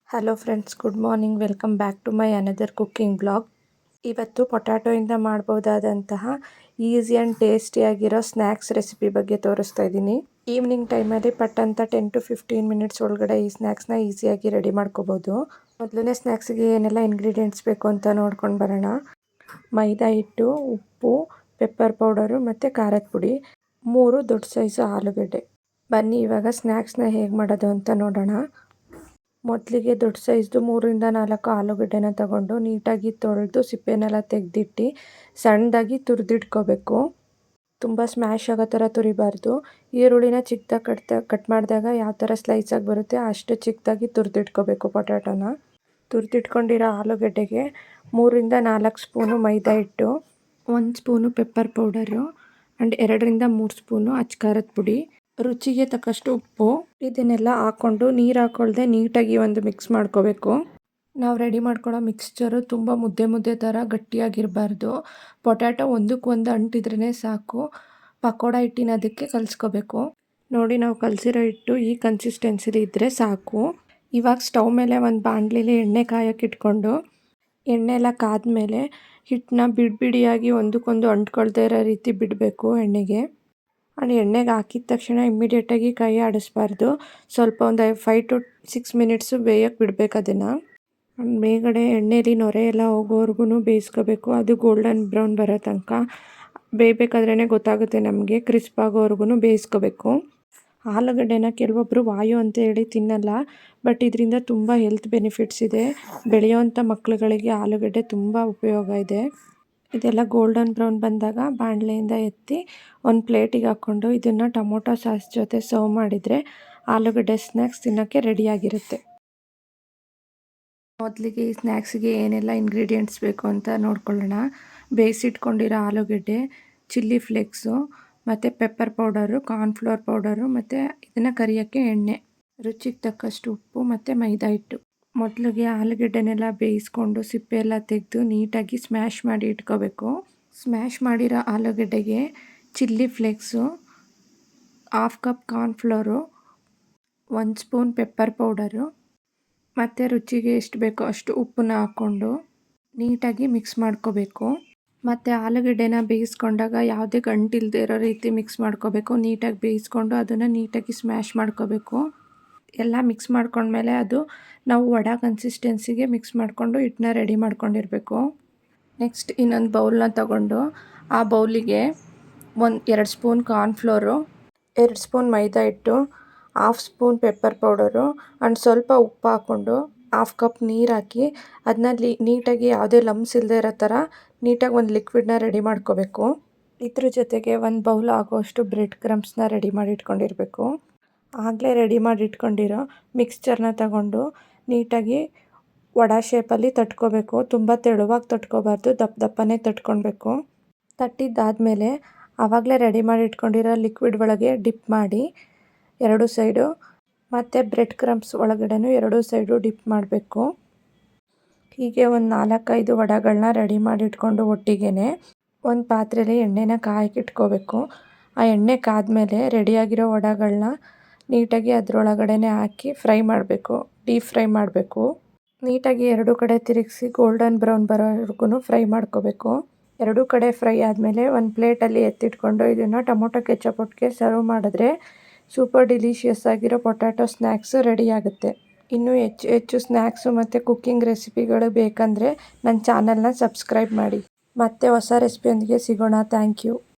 Hello friends, good morning. Welcome back to my another cooking blog. ಇವತ್ತು ಪೊಟ್ಯಾಟೋಯಿಂದ ಮಾಡ್ಬೋದಾದಂತಹ easy and ಟೇಸ್ಟಿಯಾಗಿರೋ snacks recipe ಬಗ್ಗೆ ತೋರಿಸ್ತಾ ಇದ್ದೀನಿ. ಈವ್ನಿಂಗ್ ಟೈಮಲ್ಲಿ ಪಟ್ಟಂತ 10 to 15 ಮಿನಿಟ್ಸ್ ಒಳಗಡೆ ಈ ಸ್ನ್ಯಾಕ್ಸ್ನ ಈಸಿಯಾಗಿ ರೆಡಿ ಮಾಡ್ಕೋಬೋದು. ಮೊದಲನೇ ಸ್ನ್ಯಾಕ್ಸಿಗೆ ಏನೆಲ್ಲ ಇಂಗ್ರೀಡಿಯೆಂಟ್ಸ್ ಬೇಕು ಅಂತ ನೋಡ್ಕೊಂಡು ಬರೋಣ. ಮೈದಾ ಹಿಟ್ಟು, ಉಪ್ಪು, ಪೆಪ್ಪರ್ ಪೌಡರು ಮತ್ತು ಖಾರದ ಪುಡಿ, 3 ದೊಡ್ಡ ಸೈಜು ಆಲೂಗಡ್ಡೆ. ಬನ್ನಿ ಇವಾಗ ಸ್ನ್ಯಾಕ್ಸ್ನ ಹೇಗೆ ಮಾಡೋದು ಅಂತ ನೋಡೋಣ. ಮೊದಲಿಗೆ ದೊಡ್ಡ ಸೈಜ್ದು 3 to 4 ಆಲೂಗಡ್ಡೆನ ತಗೊಂಡು ನೀಟಾಗಿ ತೊಳೆದು ಸಿಪ್ಪೆನೆಲ್ಲ ತೆಗೆದಿಟ್ಟು ಸಣ್ಣದಾಗಿ ತುರಿದಿಟ್ಕೋಬೇಕು. ತುಂಬ ಸ್ಮ್ಯಾಶ್ ಆಗೋ ಥರ ತುರಿಬಾರ್ದು. ಈರುಳ್ಳಿನ ಚಿಕ್ಕದಾಗಿ ಕಟ್ ಮಾಡಿದಾಗ ಯಾವ ಥರ ಸ್ಲೈಸಾಗಿ ಬರುತ್ತೆ ಅಷ್ಟು ಚಿಕ್ಕದಾಗಿ ತುರಿದಿಟ್ಕೋಬೇಕು. ಪೊಟ್ಯಾಟೋನ ತುರಿದಿಟ್ಕೊಂಡಿರೋ ಆಲೂಗಡ್ಡೆಗೆ 3 to 4 ಸ್ಪೂನು ಮೈದಾ ಹಿಟ್ಟು, 1 spoon pepper powder and 2 to 3 spoon ಅಚ್ಕಾರದ ಪುಡಿ, ರುಚಿಗೆ ತಕ್ಕಷ್ಟು ಉಪ್ಪು, ಇದನ್ನೆಲ್ಲ ಹಾಕ್ಕೊಂಡು ನೀರು ಹಾಕ್ಕೊಳ್ದೆ ನೀಟಾಗಿ ಒಂದು ಮಿಕ್ಸ್ ಮಾಡ್ಕೋಬೇಕು. ನಾವು ರೆಡಿ ಮಾಡ್ಕೊಳ್ಳೋ ಮಿಕ್ಸ್ಚರು ತುಂಬ ಮುದ್ದೆ ಥರ ಗಟ್ಟಿಯಾಗಿರಬಾರ್ದು. ಪೊಟ್ಯಾಟೊ ಒಂದಕ್ಕೊಂದು ಅಂಟಿದ್ರೇ ಸಾಕು. ಪಕೋಡ ಹಿಟ್ಟಿನ ಅದಕ್ಕೆ ಕಲಿಸ್ಕೋಬೇಕು. ನೋಡಿ, ನಾವು ಕಲಸಿರೋ ಹಿಟ್ಟು ಈ ಕನ್ಸಿಸ್ಟೆನ್ಸಿಲಿ ಇದ್ದರೆ ಸಾಕು. ಇವಾಗ ಸ್ಟವ್ ಮೇಲೆ ಒಂದು ಬಾಣಲಿಲಿ ಎಣ್ಣೆ ಕಾಯೋಕ್ಕೆ ಇಟ್ಕೊಂಡು ಎಣ್ಣೆ ಎಲ್ಲ ಕಾದ್ಮೇಲೆ ಹಿಟ್ಟನ್ನ ಬಿಡಿಯಾಗಿ ಒಂದಕ್ಕೊಂದು ಅಂಟ್ಕೊಳ್ದೇ ಇರೋ ರೀತಿ ಬಿಡಬೇಕು ಎಣ್ಣೆಗೆ. ಆ್ಯಂಡ್ ಎಣ್ಣೆಗೆ ಹಾಕಿದ ತಕ್ಷಣ ಇಮ್ಮಿಡಿಯೇಟಾಗಿ ಕೈ ಆಡಿಸ್ಬಾರ್ದು. ಸ್ವಲ್ಪ ಒಂದು 5 to 6 ಮಿನಿಟ್ಸು ಬೇಯಕ್ಕೆ ಬಿಡಬೇಕು ಅದನ್ನು. ಮೇಲ್ಗಡೆ ಎಣ್ಣೆಲಿ ನೊರೆ ಎಲ್ಲ ಹೋಗೋವರೆಗೂ ಬೇಯಿಸ್ಕೋಬೇಕು. ಅದು ಗೋಲ್ಡನ್ ಬ್ರೌನ್ ಬರೋ ತನಕ ಬೇಯಬೇಕಾದ್ರೇ ಗೊತ್ತಾಗುತ್ತೆ ನಮಗೆ. ಕ್ರಿಸ್ಪ್ ಆಗೋವರೆಗೂ ಬೇಯಿಸ್ಕೋಬೇಕು. ಆಲೂಗಡ್ಡೆನ ಕೆಲವೊಬ್ಬರು ವಾಯು ಅಂತ ಹೇಳಿ ತಿನ್ನಲ್ಲ, ಬಟ್ ಇದರಿಂದ ತುಂಬ ಹೆಲ್ತ್ ಬೆನಿಫಿಟ್ಸ್ ಇದೆ. ಬೆಳೆಯೋವಂಥ ಮಕ್ಕಳುಗಳಿಗೆ ಆಲೂಗಡ್ಡೆ ತುಂಬ ಉಪಯೋಗ ಇದೆ. ಇದೆಲ್ಲ ಗೋಲ್ಡನ್ ಬ್ರೌನ್ ಬಂದಾಗ ಬಾಣಲೆಯಿಂದ ಎತ್ತಿ ಒಂದು ಪ್ಲೇಟಿಗೆ ಹಾಕ್ಕೊಂಡು ಇದನ್ನು ಟೊಮೊಟೊ ಸಾಸ್ ಜೊತೆ ಸರ್ವ್ ಮಾಡಿದರೆ ಆಲೂಗಡ್ಡೆ ಸ್ನ್ಯಾಕ್ಸ್ ತಿನ್ನೋಕ್ಕೆ ರೆಡಿಯಾಗಿರುತ್ತೆ. ಮೊದಲಿಗೆ ಈ ಸ್ನ್ಯಾಕ್ಸಿಗೆ ಏನೆಲ್ಲ ಇಂಗ್ರೀಡಿಯೆಂಟ್ಸ್ ಬೇಕು ಅಂತ ನೋಡ್ಕೊಳ್ಳೋಣ. ಬೇಯಿಸಿಟ್ಕೊಂಡಿರೋ ಆಲೂಗಡ್ಡೆ, ಚಿಲ್ಲಿ ಫ್ಲೇಕ್ಸು ಮತ್ತು ಪೆಪ್ಪರ್ ಪೌಡರು, ಕಾರ್ನ್ಫ್ಲೋರ್ ಪೌಡರು ಮತ್ತು ಇದನ್ನು ಕರಿಯೋಕ್ಕೆ ಎಣ್ಣೆ, ರುಚಿಗೆ ತಕ್ಕಷ್ಟು ಉಪ್ಪು ಮತ್ತು ಮೈದಾ ಹಿಟ್ಟು. ಮೊದಲಿಗೆ ಆಲೂಗಡ್ಡೆನೆಲ್ಲ ಬೇಯಿಸ್ಕೊಂಡು ಸಿಪ್ಪೆ ಎಲ್ಲ ತೆಗೆದು ನೀಟಾಗಿ ಸ್ಮ್ಯಾಶ್ ಮಾಡಿ ಇಟ್ಕೋಬೇಕು. ಸ್ಮ್ಯಾಶ್ ಮಾಡಿರೋ ಆಲೂಗಡ್ಡೆಗೆ chilli flakes, 1/2 cup cornflour, 1 spoon pepper powder ಮತ್ತು ರುಚಿಗೆ ಎಷ್ಟು ಬೇಕೋ ಅಷ್ಟು ಉಪ್ಪನ್ನ ಹಾಕ್ಕೊಂಡು ನೀಟಾಗಿ ಮಿಕ್ಸ್ ಮಾಡ್ಕೋಬೇಕು. ಮತ್ತು ಆಲೂಗಡ್ಡೆನ ಬೇಯಿಸ್ಕೊಂಡಾಗ ಯಾವುದೇ ಗಂಟಿಲ್ಲದೆ ಇರೋ ರೀತಿ ಮಿಕ್ಸ್ ಮಾಡ್ಕೋಬೇಕು. ನೀಟಾಗಿ ಬೇಯಿಸ್ಕೊಂಡು ಅದನ್ನು ನೀಟಾಗಿ ಸ್ಮ್ಯಾಶ್ ಮಾಡ್ಕೋಬೇಕು. ಎಲ್ಲ ಮಿಕ್ಸ್ ಮಾಡ್ಕೊಂಡ್ಮೇಲೆ ಅದು ನಾವು ವಡೆ ಕನ್ಸಿಸ್ಟೆನ್ಸಿಗೆ ಮಿಕ್ಸ್ ಮಾಡಿಕೊಂಡು ಹಿಟ್ಟನ್ನ ರೆಡಿ ಮಾಡ್ಕೊಂಡಿರಬೇಕು. ನೆಕ್ಸ್ಟ್ ಇನ್ನೊಂದು ಬೌಲ್ನ ತಗೊಂಡು ಆ ಬೌಲಿಗೆ 2 ಸ್ಪೂನ್ ಕಾರ್ನ್ಫ್ಲೋರು, 2 ಸ್ಪೂನ್ ಮೈದಾ ಹಿಟ್ಟು, 1/2 ಸ್ಪೂನ್ ಪೆಪ್ಪರ್ ಪೌಡರು ಆ್ಯಂಡ್ ಸ್ವಲ್ಪ ಉಪ್ಪು ಹಾಕ್ಕೊಂಡು 1/2 ಕಪ್ ನೀರು ಹಾಕಿ ಅದನ್ನ ನೀಟಾಗಿ ಯಾವುದೇ ಲಮ್ಸ್ ಇಲ್ಲದೆ ಇರೋ ಥರ ನೀಟಾಗಿ ಒಂದು ಲಿಕ್ವಿಡ್ನ ರೆಡಿ ಮಾಡ್ಕೋಬೇಕು. ಇದ್ರ ಜೊತೆಗೆ 1 ಬೌಲ್ ಆಗೋಷ್ಟು ಬ್ರೆಡ್ ಕ್ರಮ್ಸ್ನ ರೆಡಿ ಮಾಡಿ ಇಟ್ಕೊಂಡಿರಬೇಕು. ಆಗಲೇ ರೆಡಿ ಮಾಡಿ ಇಟ್ಕೊಂಡಿರೋ ಮಿಕ್ಸ್ಚರ್ನ ತಗೊಂಡು ನೀಟಾಗಿ ವಡೆ ಶೇಪಲ್ಲಿ ತಟ್ಕೋಬೇಕು. ತುಂಬ ತೆಳುವಾಗಿ ತಟ್ಕೋಬಾರ್ದು, ದಪ್ಪನೇ ತಟ್ಕೊಳ್ಬೇಕು. ತಟ್ಟಿದ್ದಾದಮೇಲೆ ಆವಾಗಲೇ ರೆಡಿ ಮಾಡಿ ಇಟ್ಕೊಂಡಿರೋ ಲಿಕ್ವಿಡ್ ಒಳಗೆ ಡಿಪ್ ಮಾಡಿ 2 ಸೈಡು ಮತ್ತು ಬ್ರೆಡ್ ಕ್ರಮ್ಸ್ ಒಳಗಡೆನೂ 2 ಸೈಡು ಡಿಪ್ ಮಾಡಬೇಕು. ಹೀಗೆ ಒಂದು 4-5 ವಡೆಗಳನ್ನ ರೆಡಿ ಮಾಡಿ ಇಟ್ಕೊಂಡು ಒಟ್ಟಿಗೆ ಒಂದು ಪಾತ್ರೆಯಲ್ಲಿ ಎಣ್ಣೆನ ಕಾಯಕ್ಕೆ ಇಟ್ಕೋಬೇಕು. ಆ ಎಣ್ಣೆ ಕಾದ್ಮೇಲೆ ರೆಡಿಯಾಗಿರೋ ವಡೆಗಳನ್ನ ನೀಟಾಗಿ ಅದರೊಳಗಡೆನೆ ಹಾಕಿ ಫ್ರೈ ಮಾಡಬೇಕು, ಡೀಪ್ ಫ್ರೈ ಮಾಡಬೇಕು. ನೀಟಾಗಿ 2 ಕಡೆ ತಿರುಗಿಸಿ ಗೋಲ್ಡನ್ ಬ್ರೌನ್ ಬರೋವರೆಗೂ ಫ್ರೈ ಮಾಡ್ಕೋಬೇಕು. 2 ಕಡೆ ಫ್ರೈ ಆದಮೇಲೆ ಒಂದು ಪ್ಲೇಟಲ್ಲಿ ಎತ್ತಿಟ್ಕೊಂಡು ಇದನ್ನು ಟೊಮೊಟೊ ಕೆಚಪ್ ಒಟ್ಟಿಗೆ ಸರ್ವ್ ಮಾಡಿದ್ರೆ ಸೂಪರ್ ಡಿಲಿಷಿಯಸ್ ಆಗಿರೋ ಪೊಟ್ಯಾಟೊ ಸ್ನ್ಯಾಕ್ಸು ರೆಡಿ ಆಗುತ್ತೆ. ಇನ್ನೂ ಹೆಚ್ಚು ಸ್ನ್ಯಾಕ್ಸು ಮತ್ತು ಕುಕ್ಕಿಂಗ್ ರೆಸಿಪಿಗಳು ಬೇಕಂದರೆ ನನ್ನ ಚಾನಲ್ನ ಸಬ್ಸ್ಕ್ರೈಬ್ ಮಾಡಿ. ಮತ್ತೆ ಹೊಸ ರೆಸಿಪಿಯೊಂದಿಗೆ ಸಿಗೋಣ. Thank you.